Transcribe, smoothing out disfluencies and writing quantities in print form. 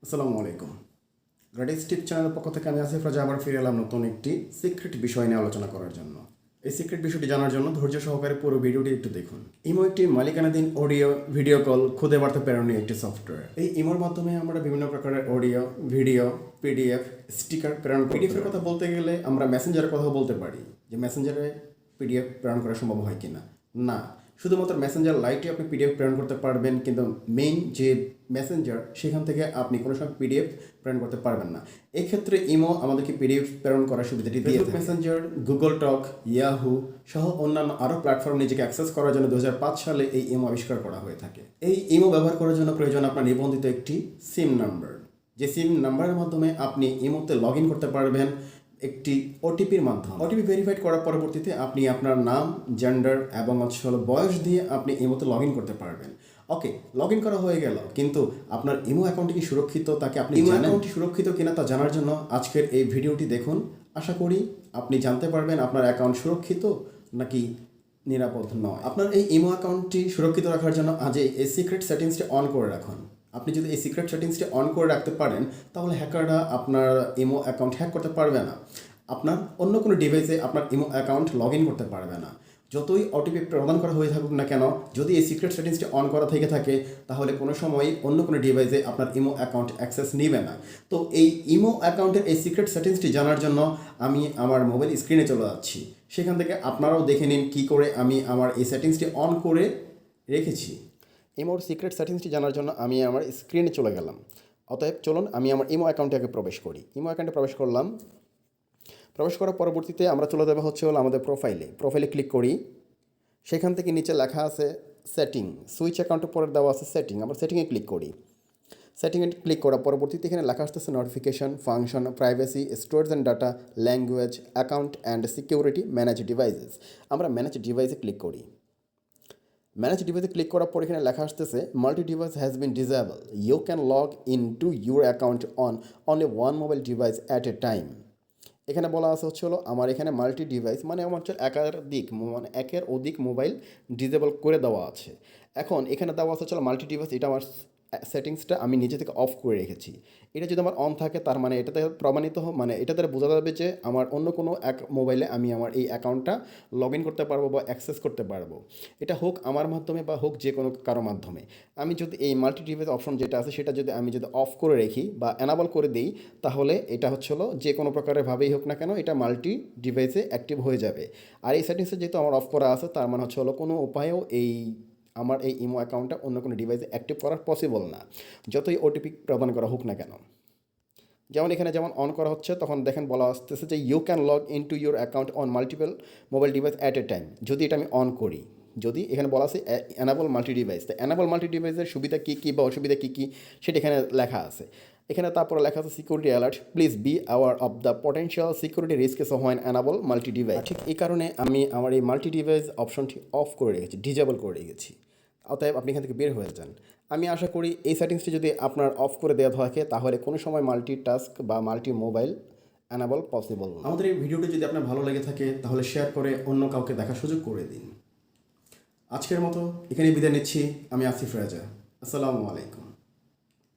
আসসালামু আলাইকুম। গ্র্যাটিস টিপ চ্যানেলের পক্ষ থেকে আমি আসিফ রাজা আবার ফিরে এলাম নতুন একটি সিক্রেট বিষয় নিয়ে আলোচনা করার জন্য। এই সিক্রেট বিষয়টি জানার জন্য ধৈর্য সহকারে পুরো ভিডিওটি একটু দেখুন। ইমো একটি মালিকানাধীন অডিও ভিডিও কল খুদে বার্তা প্রেরণের একটি সফটওয়্যার। এই ইমোর মাধ্যমে আমরা বিভিন্ন প্রকারের অডিও, ভিডিও, পিডিএফ, স্টিকার প্রেরণ করি। পিডিএফের কথা বলতে গেলে আমরা মেসেঞ্জারের কথাও বলতে পারি যে মেসেঞ্জারে পিডিএফ প্রেরণ করা সম্ভব হয় কিনা। না, শুধুমাত্র মেসেঞ্জার লাইটে আপনি পিডিএফ প্রেরণ করতে পারবেন, কিন্তু মেইন যে মেসেঞ্জার সেখান থেকে আপনি কোনো সময় পিডিএফ প্রেরণ করতে পারবেন না। এই ক্ষেত্রে ইমো আমাদেরকে পিডিএফ প্রেরণ করার সুবিধাটি দিয়ে থাকে। মেসেঞ্জার, গুগল টক, ইয়াহু সহ অন্যান্য আরও প্ল্যাটফর্ম নিজেকে অ্যাক্সেস করার জন্য 2005 সালে এই ইমো আবিষ্কার করা হয়ে থাকে। এই ইমো ব্যবহার করার জন্য প্রয়োজন আপনার নিবন্ধিত একটি সিম নাম্বার, যে সিম নাম্বারের মাধ্যমে আপনি ইমোতে লগ ইন করতে পারবেন একটি ওটিপির মাধ্যমে। ওটিপি ভেরিফাইড করার পরবর্তীতে আপনি আপনার নাম, জেন্ডার এবং বয়স দিয়ে আপনি ইমোতে লগ ইন করতে পারবেন। ওকে, লগ ইন করা হয়ে গেল, কিন্তু আপনার ইমো অ্যাকাউন্টটি কি সুরক্ষিত তাকে আপনি ইমো অ্যাকাউন্টটি সুরক্ষিত কিনা তা জানার জন্য আজকের এই ভিডিওটি দেখুন। আশা করি আপনি জানতে পারবেন আপনার অ্যাকাউন্ট সুরক্ষিত নাকি নিরাপদ নয়। আপনার এই ইমো অ্যাকাউন্টটি সুরক্ষিত রাখার জন্য আজই এই সিক্রেট সেটিংসটি অন করে রাখুন। আপনি যদি এই সিক্রেট সেটিংসটি অন করে রাখতে পারেন তাহলে হ্যাকাররা আপনার ইমো অ্যাকাউন্ট হ্যাক করতে পারবে না। আপনার অন্য কোনো ডিভাইসে আপনার ইমো অ্যাকাউন্ট লগ ইন করতে পারবে না। যতই ওটিপি প্রদান করা হয়ে থাকুক না কেন, যদি এই সিক্রেট সেটিংসটি অন করা থেকে থাকে তাহলে কোনো সময় অন্য কোনো ডিভাইসে আপনার ইমো অ্যাকাউন্ট অ্যাক্সেস নেবে না। তো এই ইমো অ্যাকাউন্টের এই সিক্রেট সেটিংসটি জানার জন্য আমি আমার মোবাইল স্ক্রিনে চলে যাচ্ছি। সেখান থেকে আপনারাও দেখে নিন কী করে আমি আমার এই সেটিংসটি অন করে রেখেছি। ইমোর সিক্রেট সেটিংসটি জানার জন্য আমি আমার স্ক্রিনে চলে গেলাম। অতএব চলুন আমি আমার ইমো অ্যাকাউন্টে আগে প্রবেশ করি। ইমো অ্যাকাউন্টে প্রবেশ করলাম। প্রবেশ করার পরবর্তীতে আমরা চলে যাবো হলো আমাদের প্রোফাইলে ক্লিক করি। সেখান থেকে নিচে লেখা আছে সেটিং, সুইচ অ্যাকাউন্টের পরে দেওয়া আছে সেটিং। আমরা সেটিংয়ে ক্লিক করি। সেটিংয়ে ক্লিক করার পরবর্তীতে এখানে লেখা আসতেছে notification, function, privacy, storage and data, language, account and security, manage devices. আমরা ম্যানেজ ডিভাইসে ক্লিক করি। ম্যানেজ ডিভাইসে ক্লিক করার পর এখানে লেখা আসতেছে multi device has been disable, you can log in to your account on only one mobile device at a time. এখানে বলা আছে হলো আমার এখানে মাল্টি ডিভাইস মানে আমার একের অধিক মোবাইল ডিসেবল করে দেওয়া আছে। এখন এখানে দেওয়া আছে মাল্টি ডিভাইস, এটা আমার সেটিংসটা আমি নিজে থেকে অফ করে রেখেছি। এটা যদি আমার অন থাকে তার মানে এটাতে প্রমাণিত এটা দ্বারা বোঝা যাবে যে আমার অন্য কোনো এক মোবাইলে আমি আমার এই অ্যাকাউন্টটা লগ ইন করতে পারবো বা অ্যাক্সেস করতে পারবো। এটা হোক আমার মাধ্যমে বা হোক যে কোনো কারো মাধ্যমে। আমি যদি এই মাল্টি ডিভাইস অপশন যেটা আছে সেটা যদি আমি অফ করে রেখি বা অ্যানাবল করে দিই তাহলে এটা যে কোনো প্রকারের ভাবেই হোক না কেন এটা মাল্টি ডিভাইসে অ্যাক্টিভ হয়ে যাবে। আর এই সেটিংসে যেহেতু আমার অফ করা আছে তার মানে কোনো উপায়েও আমার এই ইমো অ্যাকাউন্টটা অন্য কোনো ডিভাইসে অ্যাক্টিভ করা পসিবল না, যতই ওটিপি প্রদান করা হোক না কেন। যেমন এখানে অন করা হচ্ছে তখন দেখেন বলা আসতেছে যে you can log in to your account on multiple mobile device at a time. যদি এটা আমি অন করি, যদি এখানে বলা আছে অ্যানাবল মাল্টি ডিভাইস, তো অ্যানাবল মাল্টি ডিভাইসের সুবিধা কী কী বা অসুবিধা কী কী সেটা এখানে লেখা আছে। এখানে তারপরে লেখা আছে security alert, please be aware of the potential security risk when enable multi device. ঠিক এই কারণে আমি আমার এই মাল্টি ডিভাইস অপশনটি অফ করে রেখেছি, ডিজেবল করে রেখেছি। অতএব আপনি এখান থেকে বের হয়ে যান। আমি আশা করি এই সেটিংসটি যদি আপনার অফ করে দেওয়া থাকে তাহলে কোনো সময় মাল্টি টাস্ক বা মাল্টি মোবাইল অ্যানাবল পসিবল না। আমাদের এই ভিডিওটি যদি আপনার ভালো লেগে থাকে তাহলে শেয়ার করে অন্য কাউকে দেখার সুযোগ করে দিন। আজকের মতো এখানে বিদায় নিচ্ছি। আমি আসিফ রাজা। আসসালামু আলাইকুম।